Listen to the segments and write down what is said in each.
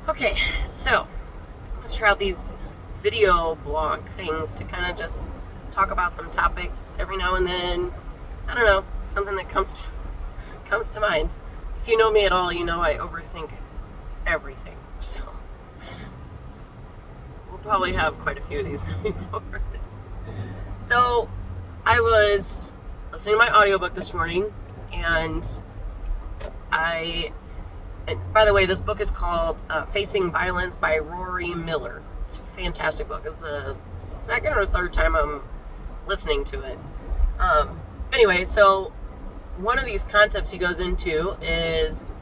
Okay, so I'm gonna try out these video blog things to kind of just talk about some topics every now and then. I don't know, something that comes to mind. If you know me at all, you know I overthink everything. So we'll probably have quite a few of these moving forward. So I was listening to my audiobook this morning, and by the way, this book is called Facing Violence by Rory Miller. It's a fantastic book. It's the second or third time I'm listening to it. Anyway, so one of these concepts he goes into is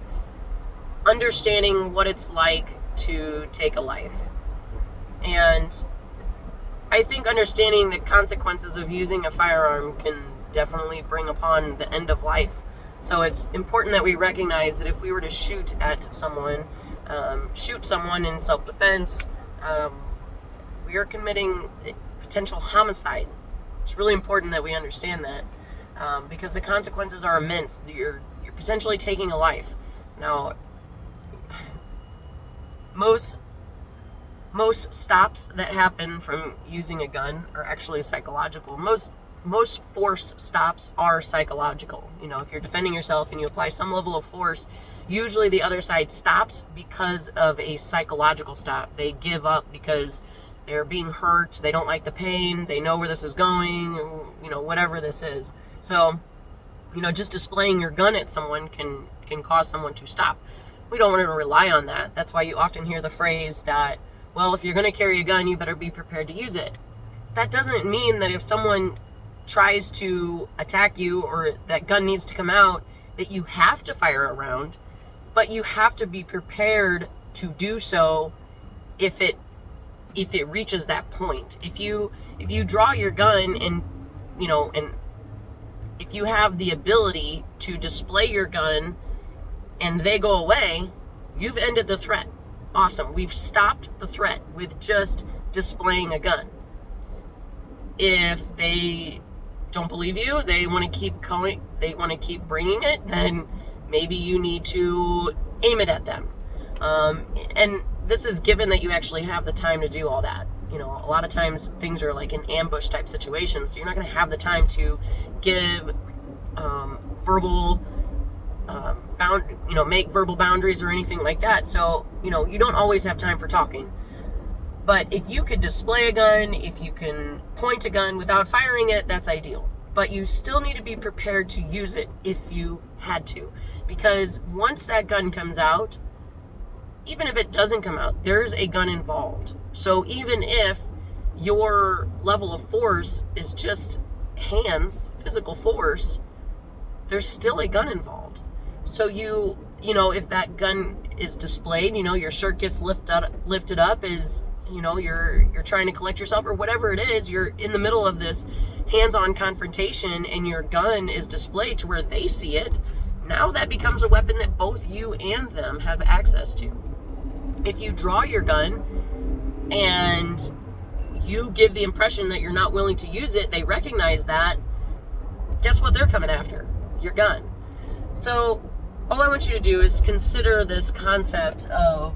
understanding what it's like to take a life. And I think understanding the consequences of using a firearm can definitely bring upon the end of life. So it's important that we recognize that if we were to shoot someone in self-defense, we are committing potential homicide. It's really important that we understand that because the consequences are immense. You're potentially taking a life. Now, most stops that happen from using a gun are actually psychological. Most force stops are psychological. You know, if you're defending yourself and you apply some level of force, usually the other side stops because of a psychological stop. They give up because they're being hurt, they don't like the pain, they know where this is going, you know, whatever this is. So, you know, just displaying your gun at someone can cause someone to stop. We don't want to rely on that. That's why you often hear the phrase that, well, if you're going to carry a gun, you better be prepared to use it. That doesn't mean that if someone tries to attack you or that gun needs to come out, that you have to fire a round, but you have to be prepared to do so if it reaches that point. If you draw your gun and if you have the ability to display your gun and they go away, you've ended the threat. Awesome. We've stopped the threat with just displaying a gun. If they don't believe you, they want to keep going, they want to keep bringing it, then maybe you need to aim it at them. And this is given that you actually have the time to do all that. You know, a lot of times things are like an ambush type situation, so you're not going to have the time to give make verbal boundaries or anything like that. So, you know, you don't always have time for talking. But if you could display a gun, if you can point a gun without firing it, that's ideal. But you still need to be prepared to use it if you had to. Because once that gun comes out, even if it doesn't come out, there's a gun involved. So even if your level of force is just hands, physical force, there's still a gun involved. So you know, if that gun is displayed, you know, your shirt gets lifted up as, you know, you're trying to collect yourself or whatever it is, you're in the middle of this hands-on confrontation and your gun is displayed to where they see it. Now that becomes a weapon that both you and them have access to. If you draw your gun and you give the impression that you're not willing to use it, they recognize that. Guess what they're coming after? Your gun. So all I want you to do is consider this concept of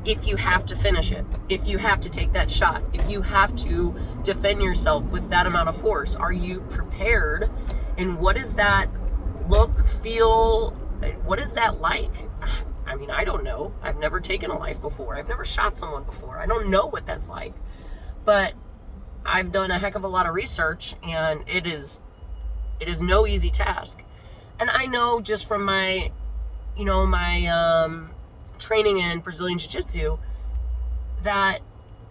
if you have to finish it, if you have to take that shot, if you have to defend yourself with that amount of force, are you prepared? And what does that look, feel, what is that like? I mean, I don't know. I've never taken a life before. I've never shot someone before. I don't know what that's like. But I've done a heck of a lot of research, and it is no easy task. And I know just from my training in Brazilian Jiu-Jitsu that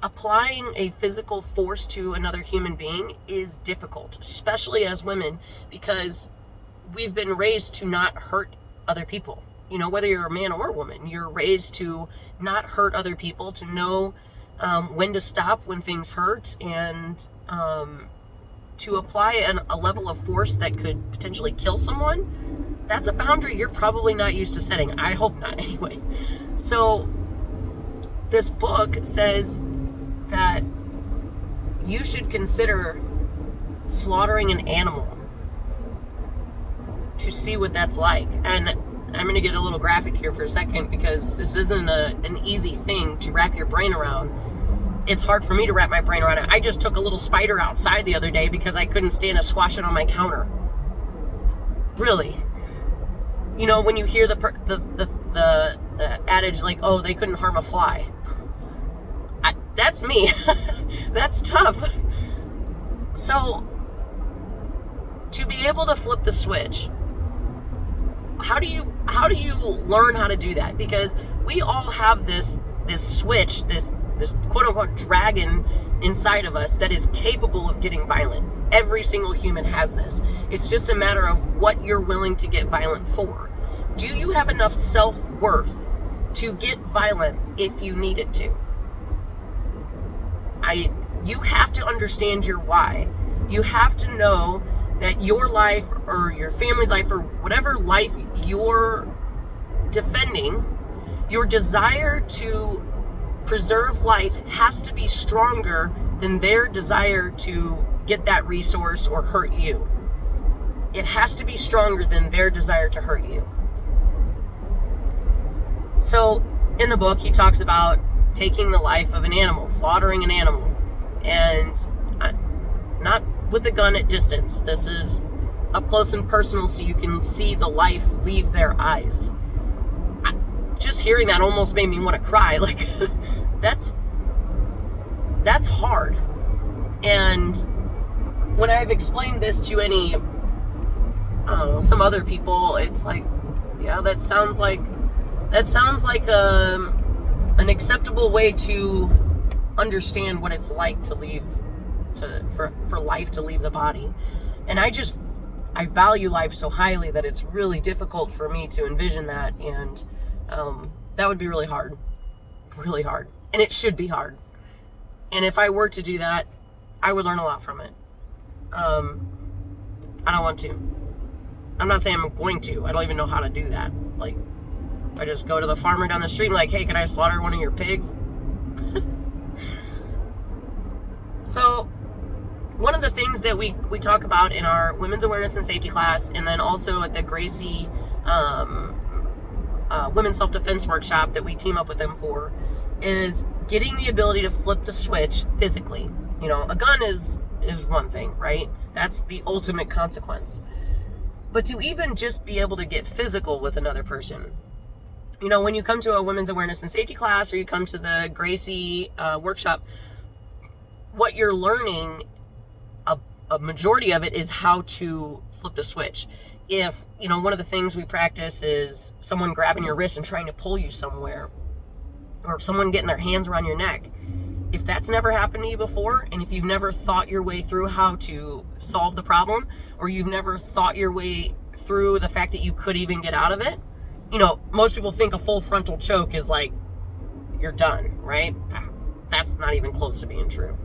applying a physical force to another human being is difficult, especially as women, because we've been raised to not hurt other people. You know, whether you're a man or a woman, you're raised to not hurt other people, to know when to stop when things hurt, and to apply a level of force that could potentially kill someone. That's a boundary you're probably not used to setting. I hope not, anyway. So this book says that you should consider slaughtering an animal to see what that's like. And I'm going to get a little graphic here for a second, because this isn't an easy thing to wrap your brain around. It's hard for me to wrap my brain around it. I just took a little spider outside the other day because I couldn't stand to squash it on my counter. Really. You know, when you hear the adage, like, oh, they couldn't harm a fly. That's me. That's tough. So, to be able to flip the switch, how do you learn how to do that? Because we all have this switch, this quote-unquote dragon inside of us that is capable of getting violent. Every single human has this. It's just a matter of what you're willing to get violent for. Do you have enough self-worth to get violent if you needed to? You have to understand your why. You have to know that your life, or your family's life, or whatever life you're defending, your desire to preserve life has to be stronger than their desire to get that resource or hurt you. It has to be stronger than their desire to hurt you. So, in the book, he talks about taking the life of an animal, slaughtering an animal, and not with a gun at distance. This is up close and personal, so you can see the life leave their eyes. Just hearing that almost made me want to cry. Like, that's hard. And when I've explained this to some other people, it's like, yeah, that sounds like an acceptable way to understand what it's like to leave, for life to leave the body. And I value life so highly that it's really difficult for me to envision that, and that would be really hard, and it should be hard. And if I were to do that, I would learn a lot from it. I don't want to. I'm not saying I'm going to. I don't even know how to do that. Like, I just go to the farmer down the street and like, hey, can I slaughter one of your pigs? So, one of the things that we talk about in our Women's Awareness and Safety class, and then also at the Gracie Women's Self-Defense Workshop that we team up with them for, is getting the ability to flip the switch physically. You know, a gun is one thing, right? That's the ultimate consequence. But to even just be able to get physical with another person. You know, when you come to a Women's Awareness and Safety class, or you come to the Gracie workshop, what you're learning, a majority of it, is how to flip the switch. If, you know, one of the things we practice is someone grabbing your wrist and trying to pull you somewhere, or someone getting their hands around your neck. If that's never happened to you before, and if you've never thought your way through how to solve the problem, or you've never thought your way through the fact that you could even get out of it, you know, most people think a full frontal choke is like, you're done, right? That's not even close to being true.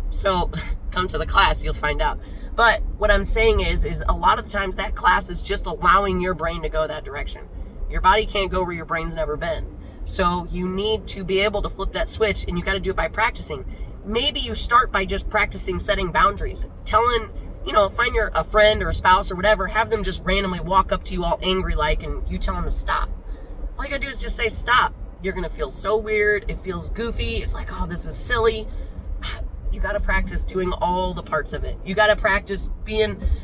So, come to the class, you'll find out. But what I'm saying is a lot of the times that class is just allowing your brain to go that direction. Your body can't go where your brain's never been. So you need to be able to flip that switch, and you got to do it by practicing. Maybe you start by just practicing setting boundaries. Find a friend or a spouse or whatever, have them just randomly walk up to you all angry like, and you tell them to stop. All you got to do is just say stop. You're going to feel so weird. It feels goofy. It's like, oh, this is silly. You got to practice doing all the parts of it. You got to practice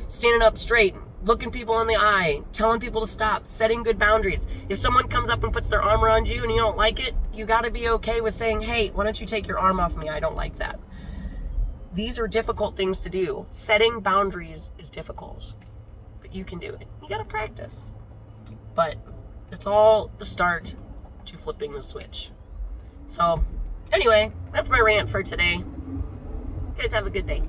standing up straight, looking people in the eye, telling people to stop, setting good boundaries. If someone comes up and puts their arm around you and you don't like it, you got to be okay with saying, hey, why don't you take your arm off me? I don't like that. These are difficult things to do. Setting boundaries is difficult, but you can do it. You got to practice. But it's all the start to flipping the switch. So, anyway, that's my rant for today. You guys have a good day.